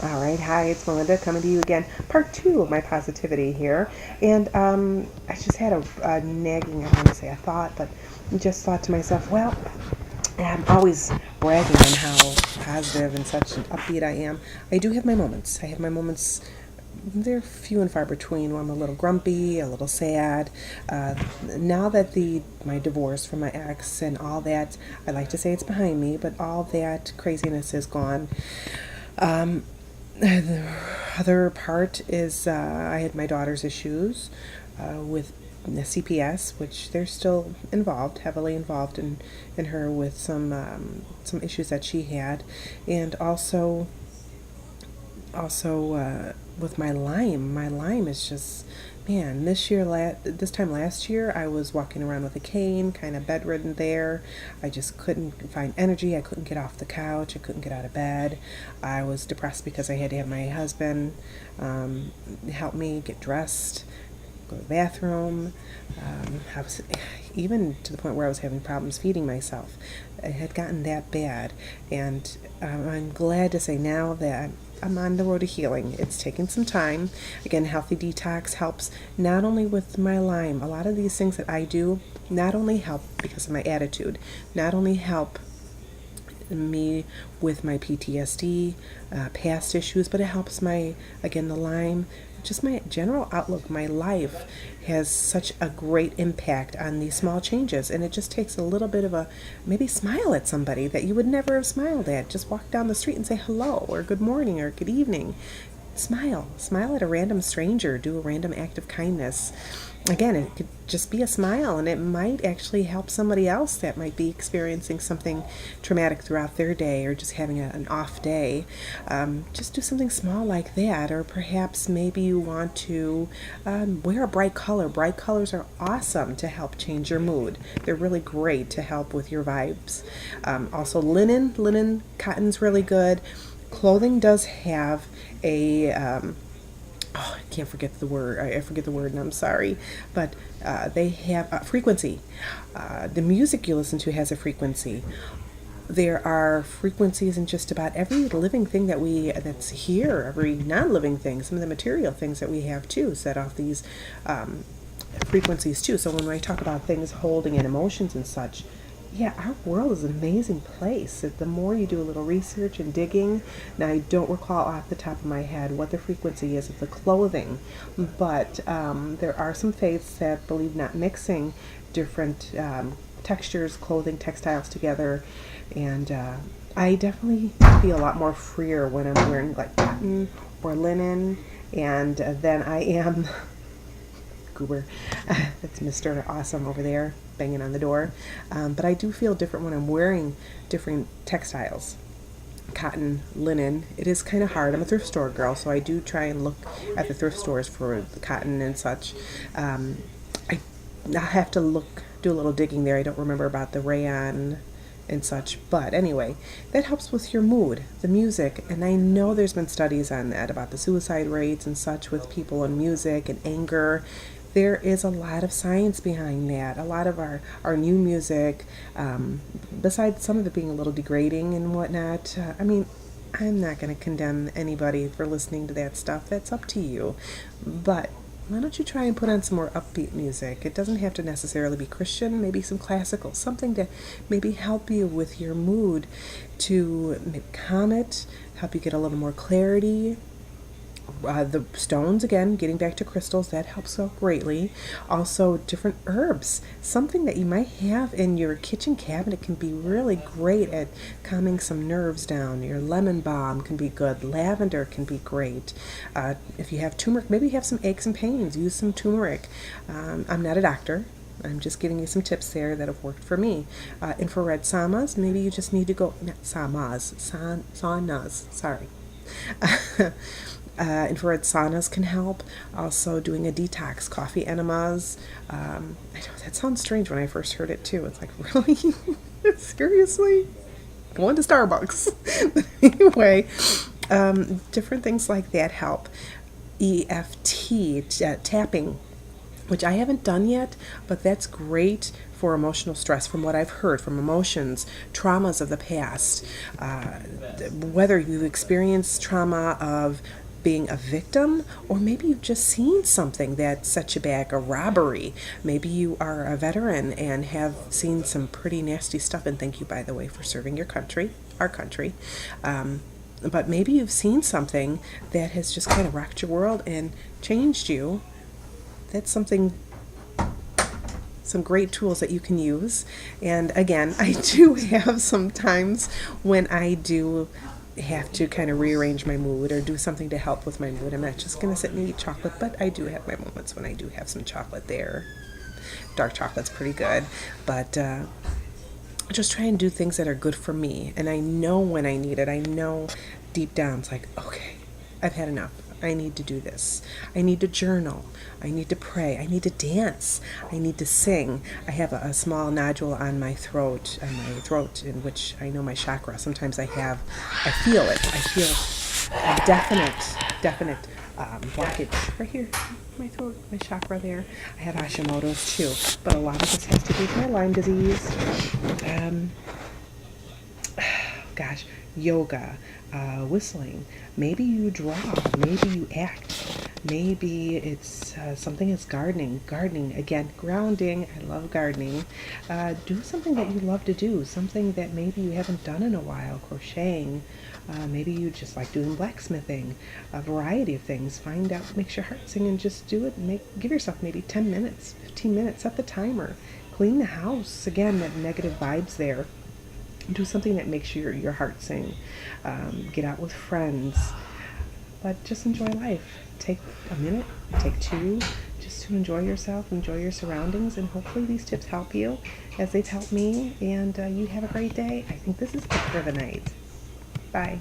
All right, hi, it's Melinda coming to you again. Part two of my positivity here. And I just had a nagging, I want to say a thought, but just thought to myself, well, I'm always bragging on how positive and such and upbeat I am. I do have my moments. I have my moments. They're few and far between where I'm a little grumpy, a little sad. Now that my divorce from my ex and all that, I like to say it's behind me, but all that craziness is gone. The other part is I had my daughter's issues with the CPS, which they're still involved, heavily involved in her with some issues that she had, and also with my Lyme. My Lyme is just, man, this time last year, I was walking around with a cane, kind of bedridden there. I just couldn't find energy. I couldn't get off the couch. I couldn't get out of bed. I was depressed because I had to have my husband help me get dressed, go to the bathroom. I was even to the point where I was having problems feeding myself. It had gotten that bad, and I'm glad to say now that I'm on the road to healing. It's taken some time. Again, healthy detox helps not only with my Lyme. A lot of these things that I do not only help because of my attitude, not only help me with my PTSD, past issues, but it helps again, the Lyme, just my general outlook. My life has such a great impact on these small changes, and it just takes a little bit of a maybe smile at somebody that you would never have smiled at. Just walk down the street and say hello or good morning or good evening. Smile at a random stranger, do a random act of kindness. Again, it could just be a smile, and it might actually help somebody else that might be experiencing something traumatic throughout their day or just having an off day. Just do something small like that, or perhaps maybe you want to wear a bright color. Bright colors are awesome to help change your mood. They're really great to help with your vibes. Also, cotton's really good. Clothing does have a I can't forget the word. I forget the word, and I'm sorry. But they have a frequency. The music you listen to has a frequency. There are frequencies in just about every living thing that's here. Every non-living thing, some of the material things that we have too, set off these frequencies too. So when I talk about things holding in emotions and such, yeah, our world is an amazing place. The more you do a little research and digging, now I don't recall off the top of my head what the frequency is of the clothing, but there are some faiths that believe not mixing different textures, clothing, textiles together, and I definitely feel a lot more freer when I'm wearing like cotton or linen, and then I am goober. That's Mr. Awesome over there banging on the door. But I do feel different when I'm wearing different textiles. Cotton, linen. It is kind of hard. I'm a thrift store girl, so I do try and look at the thrift stores for the cotton and such. I have to do a little digging there. I don't remember about the rayon and such. But anyway, that helps with your mood, the music, and I know there's been studies on that about the suicide rates and such with people and music and anger. There is a lot of science behind that. A lot of our new music, besides some of it being a little degrading and whatnot, I'm not going to condemn anybody for listening to that stuff. That's up to you. But why don't you try and put on some more upbeat music? It doesn't have to necessarily be Christian, maybe some classical, something to maybe help you with your mood, to maybe calm it, help you get a little more clarity. The stones, again, getting back to crystals, that helps out greatly. Also, different herbs. Something that you might have in your kitchen cabinet can be really great at calming some nerves down. Your lemon balm can be good. Lavender can be great. If you have turmeric, maybe you have some aches and pains, use some turmeric. I'm not a doctor. I'm just giving you some tips there that have worked for me. Infrared saunas, maybe you just need to go, not saunas, sorry. Infrared saunas can help. Also doing a detox, coffee enemas. I know that sounds strange when I first heard it too. It's like, really? Seriously? Going to Starbucks. But anyway, different things like that help. EFT, tapping. which I haven't done yet, but that's great for emotional stress from what I've heard from emotions, traumas of the past. Whether you've experienced trauma of being a victim, or maybe you've just seen something that set you back, a robbery. Maybe you are a veteran and have seen some pretty nasty stuff, and thank you, by the way, for serving your country, our country. But maybe you've seen something that has just kind of rocked your world and changed you. That's something, some great tools that you can use. And again, I do have some times when I do have to kind of rearrange my mood or do something to help with my mood. I'm not just going to sit and eat chocolate, but I do have my moments when I do have some chocolate there. Dark chocolate's pretty good, but just try and do things that are good for me. And I know when I need it. I know deep down it's like, okay, I've had enough. I need to do this. I need to journal. I need to pray. I need to dance. I need to sing. I have a small nodule on my throat, in which I know my chakra. Sometimes I feel it. I feel a definite blockage right here, my throat, my chakra there. I have Hashimoto's too, but a lot of this has to do with my Lyme disease. Gosh, yoga, whistling. Maybe you draw. Maybe you act. Maybe it's something as gardening. Gardening, again, grounding. I love gardening. Do something that you love to do. Something that maybe you haven't done in a while. Crocheting. Maybe you just like doing blacksmithing. A variety of things. Find out what makes your heart sing and just do it. Give yourself maybe 10 minutes, 15 minutes. Set the timer. Clean the house. Again, that negative vibes there. Do something that makes your heart sing. Get out with friends. But just enjoy life. Take a minute, take two, just to enjoy yourself, enjoy your surroundings, and hopefully these tips help you as they've helped me, and you have a great day. I think this is it for the night. Bye.